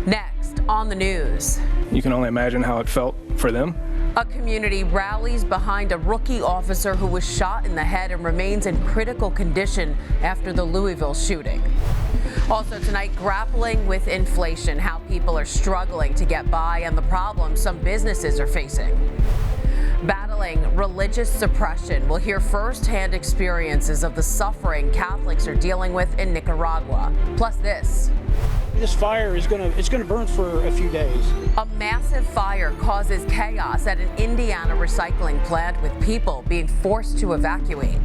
Next on the news. You can only imagine how it felt for them. A community rallies behind a rookie officer who was shot in the head and remains in critical condition after the Louisville shooting. Also tonight, grappling with inflation, how people are struggling to get by and the problems some businesses are facing. Battling religious suppression, we'll hear firsthand experiences of the suffering Catholics are dealing with in Nicaragua. Plus this. This fire is gonna burn for a few days. A massive fire causes chaos at an Indiana recycling plant with people being forced to evacuate.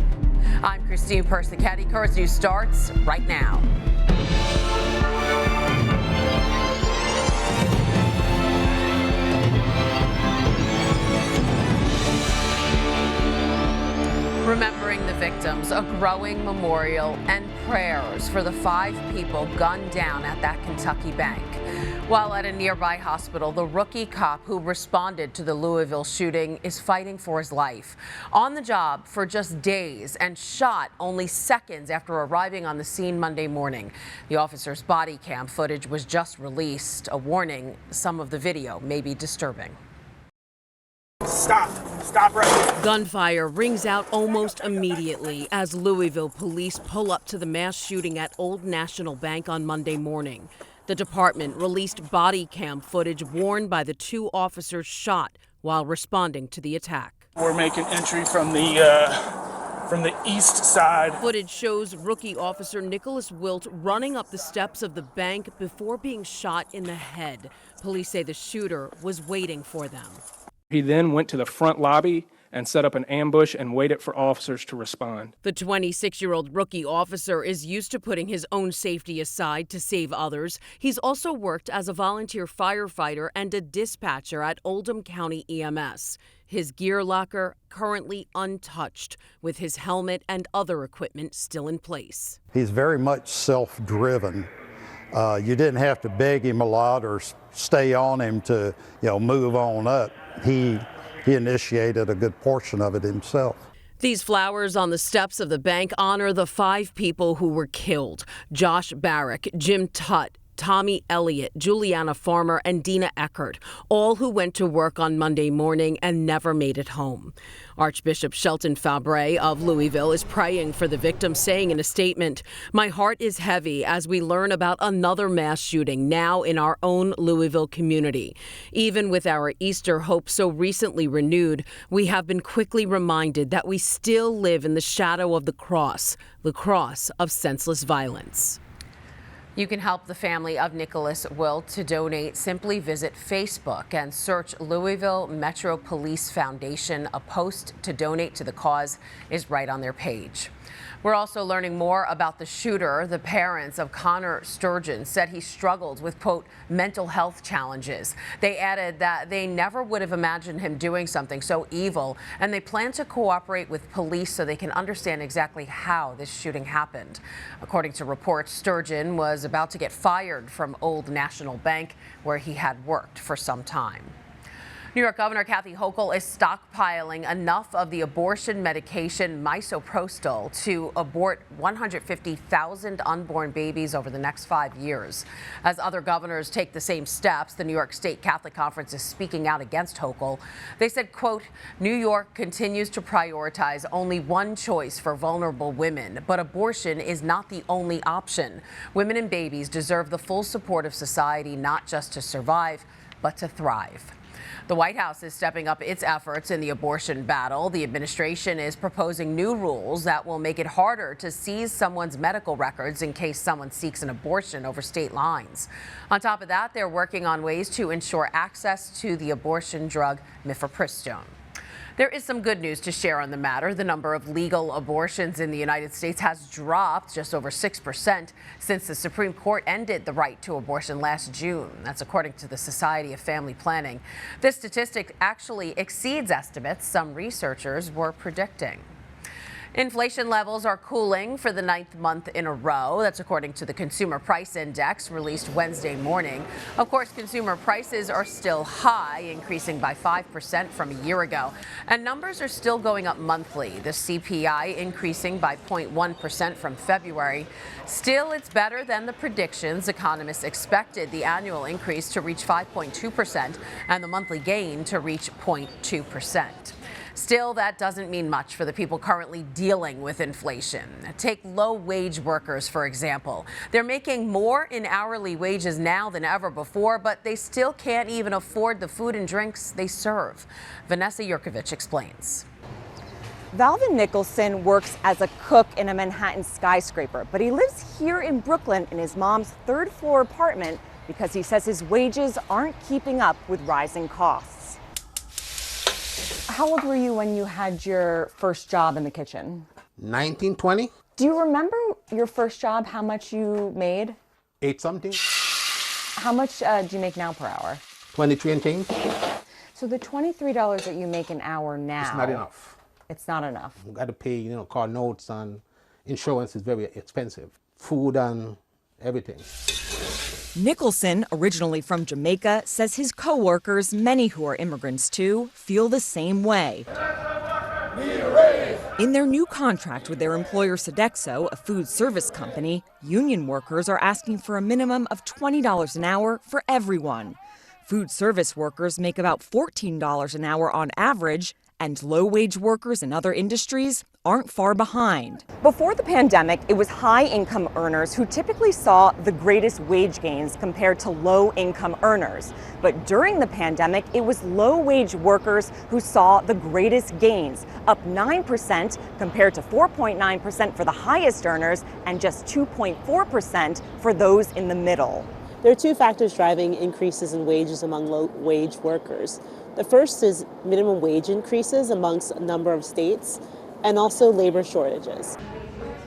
I'm Christine Persichetti. Currents News starts right now. Remembering the victims, a growing memorial and prayers for the 5 people gunned down at that Kentucky bank. While at a nearby hospital, the rookie cop who responded to the Louisville shooting is fighting for his life. On the job for just days and shot only seconds after arriving on the scene Monday morning. The officer's body cam footage was just released. A warning, some of the video may be disturbing. Stop right here. Gunfire rings out almost immediately as Louisville police pull up to the mass shooting at Old National Bank on Monday morning. The department released body cam footage worn by the 2 officers shot while responding to the attack. We're making entry from the east side. Footage shows rookie officer Nicholas Wilt running up the steps of the bank before being shot in the head. Police say the shooter was waiting for them. He then went to the front lobby and set up an ambush and waited for officers to respond. The 26-year-old rookie officer is used to putting his own safety aside to save others. He's also worked as a volunteer firefighter and a dispatcher at Oldham County EMS. His gear locker currently untouched, with his helmet and other equipment still in place. He's very much self-driven. You didn't have to beg him a lot or stay on him to, move on up. He initiated a good portion of it himself. These flowers on the steps of the bank honor the 5 people who were killed: Josh Barrick, Jim Tutt, Tommy Elliott, Juliana Farmer, and Dina Eckert, all who went to work on Monday morning and never made it home. Archbishop Shelton Fabre of Louisville is praying for the victims, saying in a statement, "My heart is heavy as we learn about another mass shooting now in our own Louisville community. Even with our Easter hope so recently renewed, we have been quickly reminded that we still live in the shadow of the cross of senseless violence." You can help the family of Nicholas Wilt. To donate, simply visit Facebook and search Louisville Metro Police Foundation. A post to donate to the cause is right on their page. We're also learning more about the shooter. The parents of Connor Sturgeon said he struggled with, quote, mental health challenges. They added that they never would have imagined him doing something so evil, and they plan to cooperate with police so they can understand exactly how this shooting happened. According to reports, Sturgeon was about to get fired from Old National Bank, where he had worked for some time. New York Governor Kathy Hochul is stockpiling enough of the abortion medication misoprostol to abort 150,000 unborn babies over the next 5 years. As other governors take the same steps, the New York State Catholic Conference is speaking out against Hochul. They said, quote, "New York continues to prioritize only one choice for vulnerable women, but abortion is not the only option. Women and babies deserve the full support of society, not just to survive, but to thrive." The White House is stepping up its efforts in the abortion battle. The administration is proposing new rules that will make it harder to seize someone's medical records in case someone seeks an abortion over state lines. On top of that, they're working on ways to ensure access to the abortion drug mifepristone. There is some good news to share on the matter. The number of legal abortions in the United States has dropped just over 6% since the Supreme Court ended the right to abortion last June. That's according to the Society of Family Planning. This statistic actually exceeds estimates some researchers were predicting. Inflation levels are cooling for the 9th month in a row. That's according to the Consumer Price Index released Wednesday morning. Of course, consumer prices are still high, increasing by 5% from a year ago. And numbers are still going up monthly. The CPI increasing by 0.1% from February. Still, it's better than the predictions. Economists expected the annual increase to reach 5.2% and the monthly gain to reach 0.2%. Still, that doesn't mean much for the people currently dealing with inflation. Take low-wage workers, for example. They're making more in hourly wages now than ever before, but they still can't even afford the food and drinks they serve. Vanessa Yurkovich explains. Valvin Nicholson works as a cook in a Manhattan skyscraper, but he lives here in Brooklyn in his mom's third-floor apartment because he says his wages aren't keeping up with rising costs. How old were you when you had your first job in the kitchen? 19, 20. Do you remember your first job, how much you made? 8 something. How much do you make now per hour? 23 and change. So the $23 that you make an hour now. It's not enough. It's not enough. You got to pay, car notes, and insurance is very expensive. Food and everything. Nicholson, originally from Jamaica, says his co-workers, many who are immigrants too, feel the same way. In their new contract with their employer Sodexo, a food service company, union workers are asking for a minimum of $20 an hour for everyone. Food service workers make about $14 an hour on average, and low-wage workers in other industries aren't far behind. Before the pandemic, it was high-income earners who typically saw the greatest wage gains compared to low-income earners. But during the pandemic, it was low-wage workers who saw the greatest gains, up 9% compared to 4.9% for the highest earners and just 2.4% for those in the middle. There are two factors driving increases in wages among low-wage workers. The first is minimum wage increases amongst a number of states, and also labor shortages.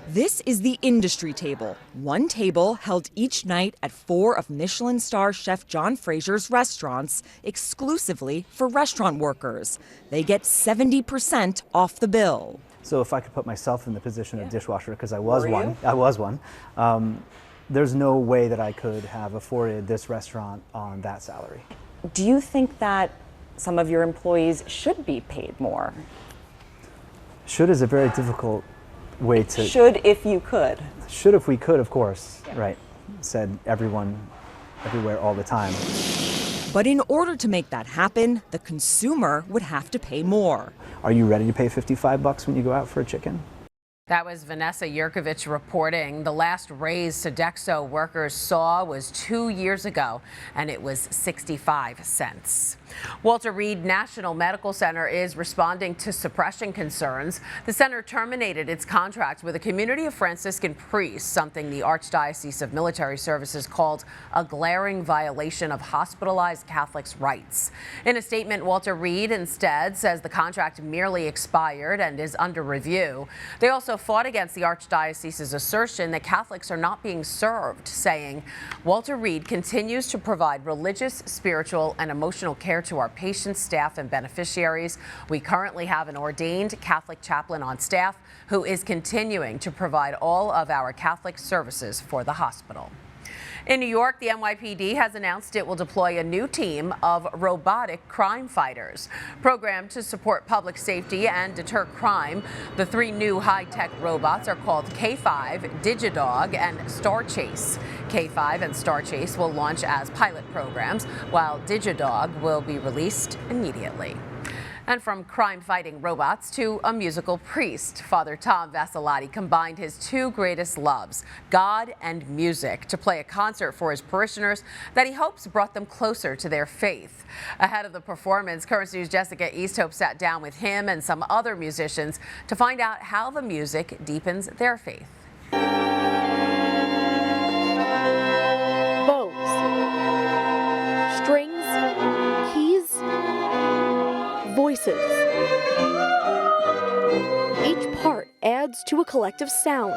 This is the industry table, one table held each night at 4 of Michelin star chef John Fraser's restaurants, exclusively for restaurant workers. They get 70% off the bill. So if I could put myself in the position of dishwasher, because I was one, there's no way that I could have afforded this restaurant on that salary. Do you think that some of your employees should be paid more? Should is a very difficult way to... Should if you could. Should if we could, of course. Yeah. Right. Said everyone, everywhere, all the time. But in order to make that happen, the consumer would have to pay more. Are you ready to pay $55 when you go out for a chicken? That was Vanessa Yurkovich reporting. The last raise Sodexo workers saw was 2 years ago, and it was 65 cents. Walter Reed National Medical Center is responding to suppression concerns. The center terminated its contract with a community of Franciscan priests, something the Archdiocese of Military Services called a glaring violation of hospitalized Catholics' rights. In a statement, Walter Reed instead says the contract merely expired and is under review. They also fought against the Archdiocese's assertion that Catholics are not being served, saying Walter Reed continues to provide religious, spiritual, and emotional care to our patients, staff, and beneficiaries. We currently have an ordained Catholic chaplain on staff who is continuing to provide all of our Catholic services for the hospital. In New York, the NYPD has announced it will deploy a new team of robotic crime fighters. Programmed to support public safety and deter crime, the 3 new high-tech robots are called K5, DigiDog, and Star Chase. K5 and Star Chase will launch as pilot programs, while DigiDog will be released immediately. And from crime-fighting robots to a musical priest, Father Tom Vasilati combined his 2 greatest loves, God and music, to play a concert for his parishioners that he hopes brought them closer to their faith. Ahead of the performance, Currents News' Jessica Easthope sat down with him and some other musicians to find out how the music deepens their faith. Bows, strings, keys, voices. Each part adds to a collective sound.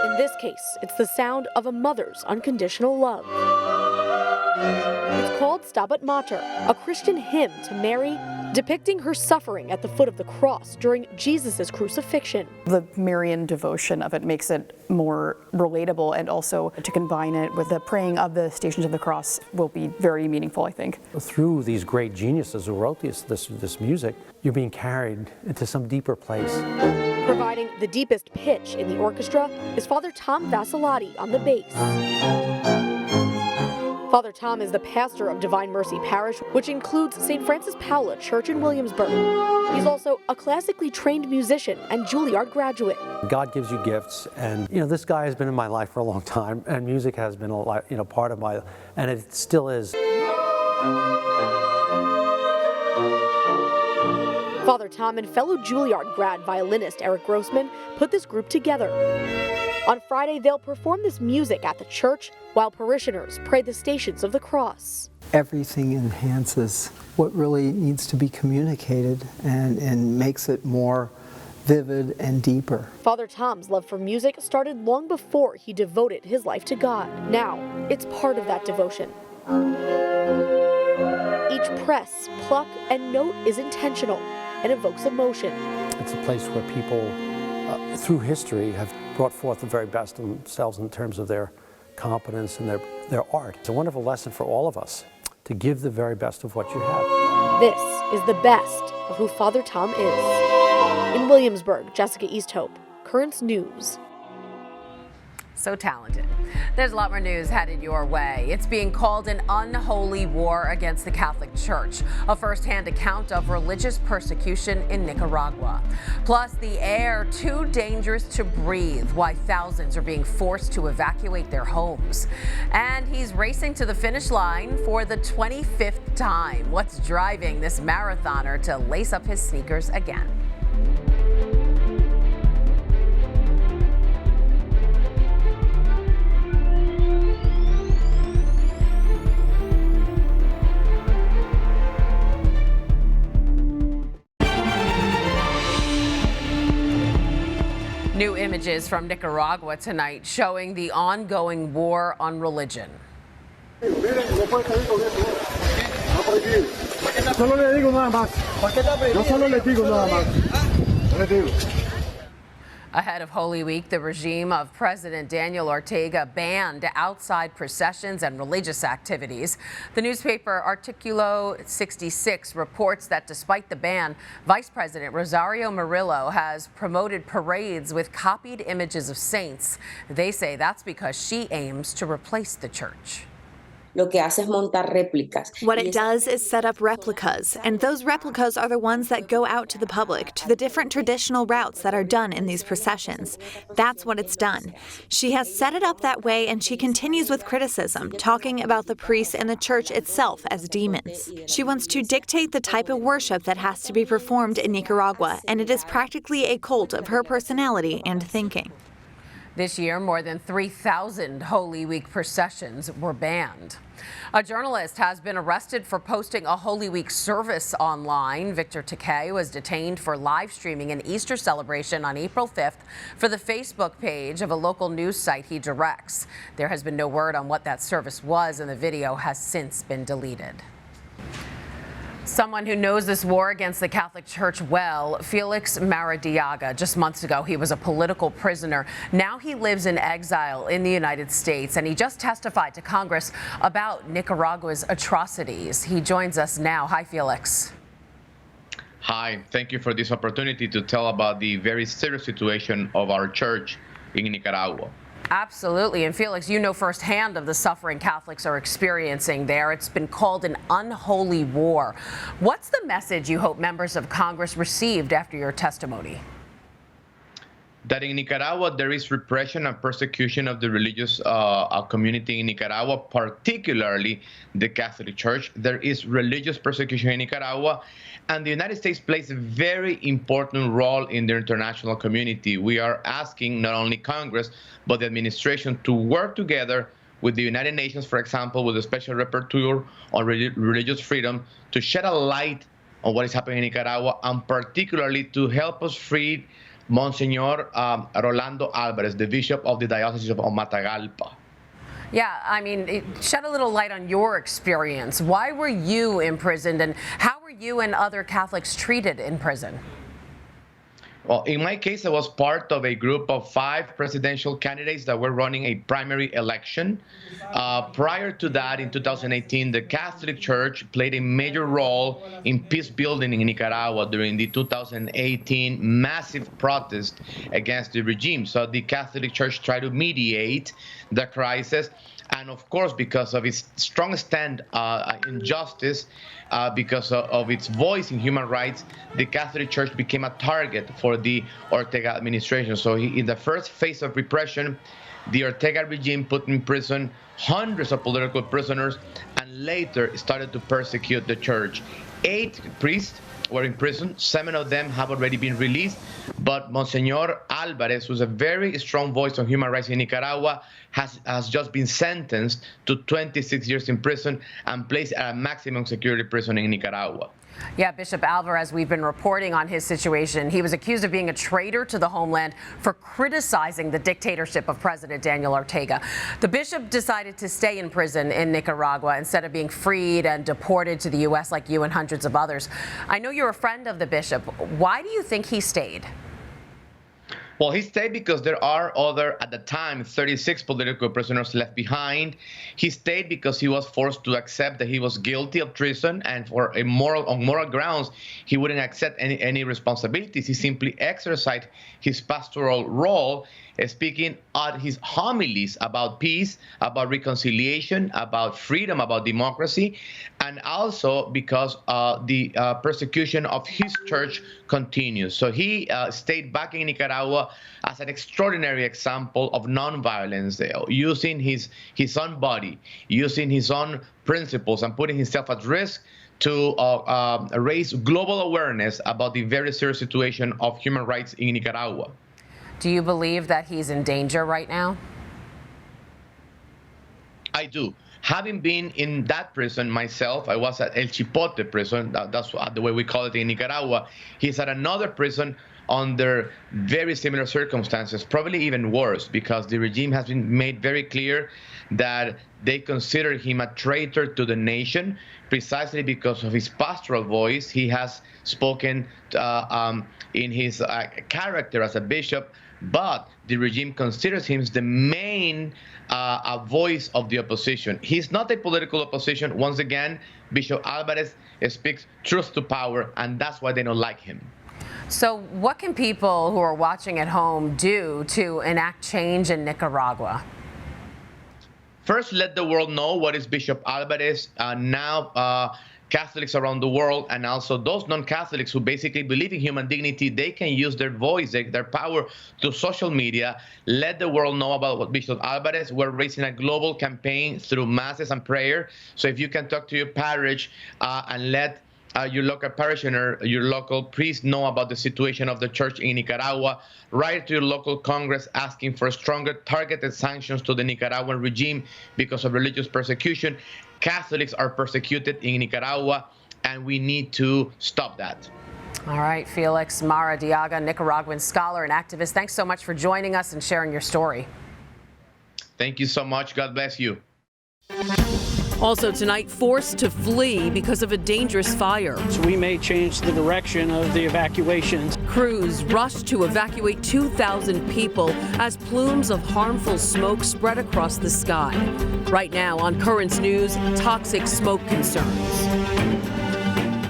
In this case, it's the sound of a mother's unconditional love. It's called Stabat Mater, a Christian hymn to Mary, depicting her suffering at the foot of the cross during Jesus' crucifixion. The Marian devotion of it makes it more relatable, and also to combine it with the praying of the Stations of the Cross will be very meaningful, I think. Through these great geniuses who wrote this music, you're being carried into some deeper place. Providing the deepest pitch in the orchestra is Father Tom Vasilati on the bass. Father Tom is the pastor of Divine Mercy Parish, which includes St. Francis Paula Church in Williamsburg. He's also a classically trained musician and Juilliard graduate. God gives you gifts, and this guy has been in my life for a long time, and music has been part of my, and it still is. Father Tom and fellow Juilliard grad violinist Eric Grossman put this group together. On Friday, they'll perform this music at the church while parishioners pray the Stations of the Cross. Everything enhances what really needs to be communicated and makes it more vivid and deeper. Father Tom's love for music started long before he devoted his life to God. Now, it's part of that devotion. Each press, pluck, and note is intentional and evokes emotion. It's a place where people, through history, have brought forth the very best of themselves in terms of their competence and their art. It's a wonderful lesson for all of us to give the very best of what you have. This is the best of who Father Tom is. In Williamsburg, Jessica Easthope, Currents News. So talented. There's a lot more news headed your way. It's being called an unholy war against the Catholic Church, a first-hand account of religious persecution in Nicaragua. Plus, the air too dangerous to breathe, why thousands are being forced to evacuate their homes. And he's racing to the finish line for the 25th time. What's driving this marathoner to lace up his sneakers again? New images from Nicaragua tonight showing the ongoing war on religion. Ahead of Holy Week, the regime of President Daniel Ortega banned outside processions and religious activities. The newspaper Artículo 66 reports that despite the ban, Vice President Rosario Murillo has promoted parades with copied images of saints. They say that's because she aims to replace the church. What it does is set up replicas, and those replicas are the ones that go out to the public, to the different traditional routes that are done in these processions. That's what it's done. She has set it up that way, and she continues with criticism, talking about the priests and the church itself as demons. She wants to dictate the type of worship that has to be performed in Nicaragua, and it is practically a cult of her personality and thinking. This year, more than 3,000 Holy Week processions were banned. A journalist has been arrested for posting a Holy Week service online. Victor Takei was detained for live streaming an Easter celebration on April 5th for the Facebook page of a local news site he directs. There has been no word on what that service was, and the video has since been deleted. Someone who knows this war against the Catholic Church well, Felix Maradiaga. Just months ago, he was a political prisoner. Now he lives in exile in the United States, and he just testified to Congress about Nicaragua's atrocities. He joins us now. Hi, Felix. Hi, thank you for this opportunity to tell about the very serious situation of our church in Nicaragua. Absolutely. And Felix, you know firsthand of the suffering Catholics are experiencing there. It's been called an unholy war. What's the message you hope members of Congress received after your testimony? That in Nicaragua, there is repression and persecution of the religious community in Nicaragua, particularly the Catholic Church. There is religious persecution in Nicaragua, and the United States plays a very important role in the international community. We are asking not only Congress, but the administration to work together with the United Nations, for example, with a special rapporteur on religious freedom, to shed a light on what is happening in Nicaragua, and particularly to help us free Monsignor Rolando Alvarez, the Bishop of the Diocese of Matagalpa. Yeah, I mean, shed a little light on your experience. Why were you imprisoned, and how were you and other Catholics treated in prison? Well, in my case, I was part of a group of 5 presidential candidates that were running a primary election. Prior to that, in 2018, the Catholic Church played a major role in peace building in Nicaragua during the 2018 massive protest against the regime. So the Catholic Church tried to mediate the crisis. And of course, because of its strong stand in justice, because of its voice in human rights, the Catholic Church became a target for the Ortega administration. So in the first phase of repression, the Ortega regime put in prison hundreds of political prisoners and later started to persecute the church. 8 priests were in prison. 7 of them have already been released. But Monsignor Alvarez, who's a very strong voice on human rights in Nicaragua, has just been sentenced to 26 years in prison and placed at a maximum security prison in Nicaragua. Yeah, Bishop Alvarez, we've been reporting on his situation. He was accused of being a traitor to the homeland for criticizing the dictatorship of President Daniel Ortega. The bishop decided to stay in prison in Nicaragua instead of being freed and deported to the U.S. like you and hundreds of others. I know you're a friend of the bishop. Why do you think he stayed? Well, he stayed because there are other, at the time, 36 political prisoners left behind. He stayed because he was forced to accept that he was guilty of treason, and on moral grounds, he wouldn't accept any responsibilities. He simply exercised his pastoral role, speaking at his homilies about peace, about reconciliation, about freedom, about democracy, and also because the persecution of his church continues. So he stayed back in Nicaragua as an extraordinary example of nonviolence, using his own body, using his own principles, and putting himself at risk to raise global awareness about the very serious situation of human rights in Nicaragua. Do you believe that he's in danger right now? I do. Having been in that prison myself, I was at El Chipote prison, that's the way we call it in Nicaragua. He's at another prison under very similar circumstances, probably even worse, because the regime has been made very clear that they consider him a traitor to the nation, precisely because of his pastoral voice. He has spoken in his character as a bishop, but the regime considers him the main voice of the opposition. He's not a political opposition. Once again, Bishop Alvarez speaks truth to power, and that's why they don't like him. So what can people who are watching at home do to enact change in Nicaragua? First, let the world know what is Bishop Alvarez. Now, Catholics around the world, and also those non-Catholics who basically believe in human dignity, they can use their voice, their power to social media. Let the world know about what Bishop Alvarez. We're raising a global campaign through masses and prayer. So if you can talk to your parish and let your local parishioner, your local priest know about the situation of the church in Nicaragua, write to your local Congress asking for stronger targeted sanctions to the Nicaraguan regime because of religious persecution. Catholics are persecuted in Nicaragua, and we need to stop that. All right, Felix Maradiaga, Nicaraguan scholar and activist, thanks so much for joining us and sharing your story. Thank you so much. God bless you. Also tonight, forced to flee because of a dangerous fire. So we may change the direction of the evacuations. Crews rushed to evacuate 2,000 people as plumes of harmful smoke spread across the sky. Right now on Currents News, toxic smoke concerns.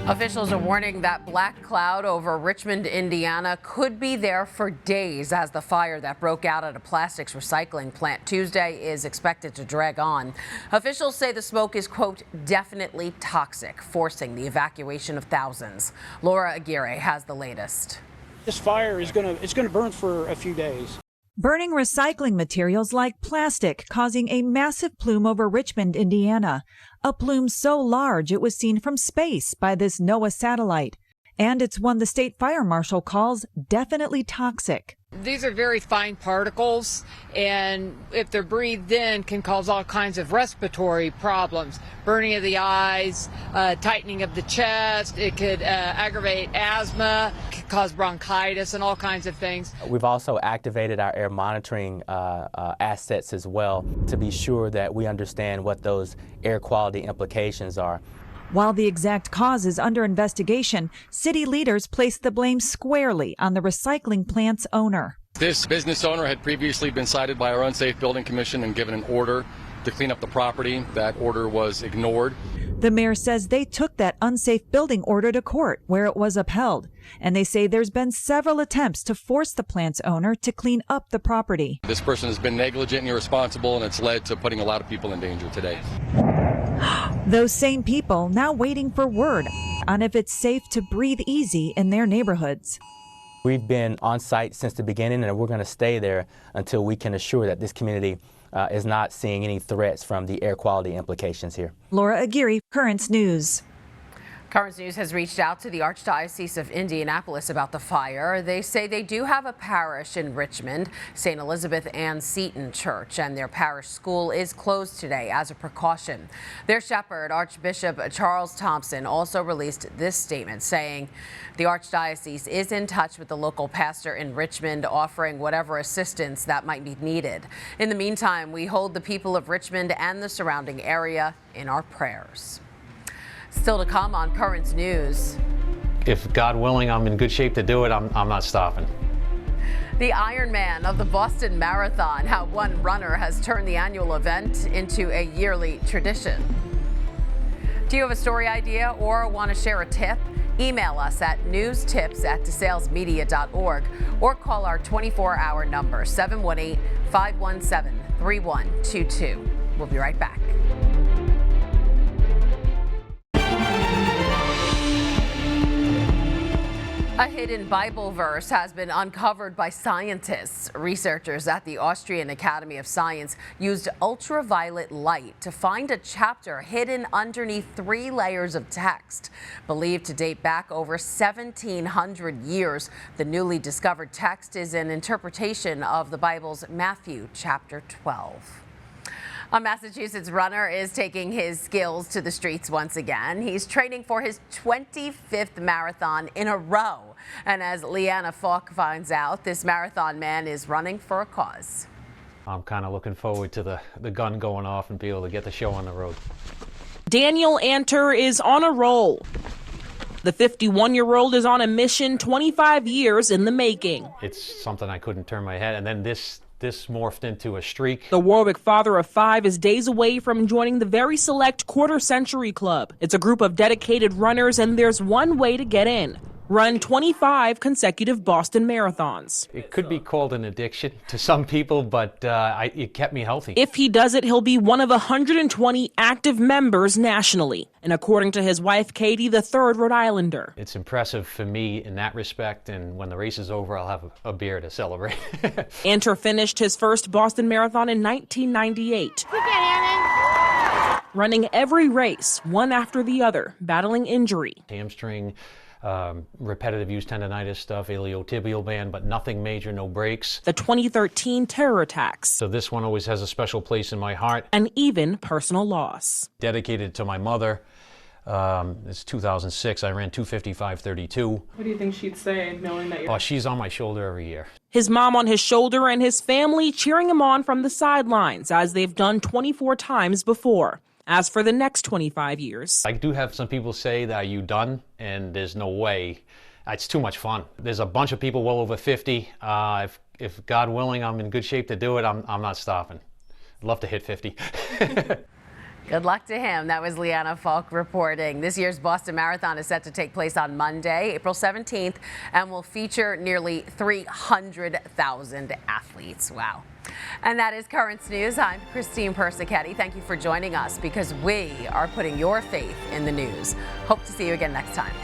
Officials are warning that black cloud over Richmond, Indiana could be there for days as the fire that broke out at a plastics recycling plant Tuesday is expected to drag on. Officials say the smoke is, quote, definitely toxic, forcing the evacuation of thousands. Laura Aguirre has the latest. This fire is going to burn for a few days. Burning recycling materials like plastic, causing a massive plume over Richmond, Indiana. A plume so large it was seen from space by this NOAA satellite. And it's one the state fire marshal calls definitely toxic. These are very fine particles, and if they're breathed in, can cause all kinds of respiratory problems. Burning of the eyes, tightening of the chest. It could aggravate asthma, could cause bronchitis and all kinds of things. We've also activated our air monitoring assets as well to be sure that we understand what those air quality implications are. While the exact cause is under investigation, city leaders placed the blame squarely on the recycling plant's owner. This business owner had previously been cited by our Unsafe Building Commission and given an order to clean up the property. That order was ignored. The mayor says they took that unsafe building order to court, where it was upheld. And they say there's been several attempts to force the plant's owner to clean up the property. This person has been negligent and irresponsible, and it's led to putting a lot of people in danger today. Those same people now waiting for word on if it's safe to breathe easy in their neighborhoods. We've been on site since the beginning, and we're going to stay there until we can assure that this community is not seeing any threats from the air quality implications here. Laura Aguirre, Currents News. Currents News has reached out to the Archdiocese of Indianapolis about the fire. They say they do have a parish in Richmond, St. Elizabeth Ann Seton Church, and their parish school is closed today as a precaution. Their shepherd, Archbishop Charles Thompson, also released this statement saying the Archdiocese is in touch with the local pastor in Richmond, offering whatever assistance that might be needed. In the meantime, we hold the people of Richmond and the surrounding area in our prayers. Still to come on Currents News. If God willing, I'm in good shape to do it, I'm not stopping. The Ironman of the Boston Marathon, how one runner has turned the annual event into a yearly tradition. Do you have a story idea or want to share a tip? Email us at newstips@desalesmedia.org or call our 24-hour number, 718-517-3122. We'll be right back. A hidden Bible verse has been uncovered by scientists. Researchers at the Austrian Academy of Science used ultraviolet light to find a chapter hidden underneath 3 layers of text. Believed to date back over 1,700 years, the newly discovered text is an interpretation of the Bible's Matthew chapter 12. A Massachusetts runner is taking his skills to the streets once again. He's training for his 25th marathon in a row. And as Leanna Falk finds out, this marathon man is running for a cause. I'm kind of looking forward to the gun going off and be able to get the show on the road. Daniel Anter is on a roll. The 51-year-old is on a mission 25 years in the making. It's something I couldn't turn my head, and then this morphed into a streak. The Warwick father of 5 is days away from joining the very select Quarter Century Club. It's a group of dedicated runners, and there's one way to get in. Run 25 consecutive Boston marathons. It could be called an addiction to some people, but it kept me healthy. If he does it, he'll be one of 120 active members nationally. And according to his wife, Katie, the 3rd Rhode Islander. It's impressive for me in that respect, and when the race is over, I'll have a beer to celebrate. Anter finished his first Boston Marathon in 1998. Running every race, one after the other, battling injury. Hamstring, repetitive use tendonitis stuff, iliotibial band, but nothing major, no breaks. The 2013 terror attacks. So this one always has a special place in my heart. And even personal loss. Dedicated to my mother. It's 2006. I ran 2:55:32. What do you think she'd say, knowing that you're... Oh, she's on my shoulder every year. His mom on his shoulder and his family cheering him on from the sidelines, as they've done 24 times before. As for the next 25 years. I do have some people say that, are you done? And there's no way. It's too much fun. There's a bunch of people well over 50. If God willing, I'm in good shape to do it, I'm not stopping. I'd love to hit 50. Good luck to him. That was Leanna Falk reporting. This year's Boston Marathon is set to take place on Monday, April 17th, and will feature nearly 300,000 athletes. Wow. And that is Currents News. I'm Christine Persichetti. Thank you for joining us, because we are putting your faith in the news. Hope to see you again next time.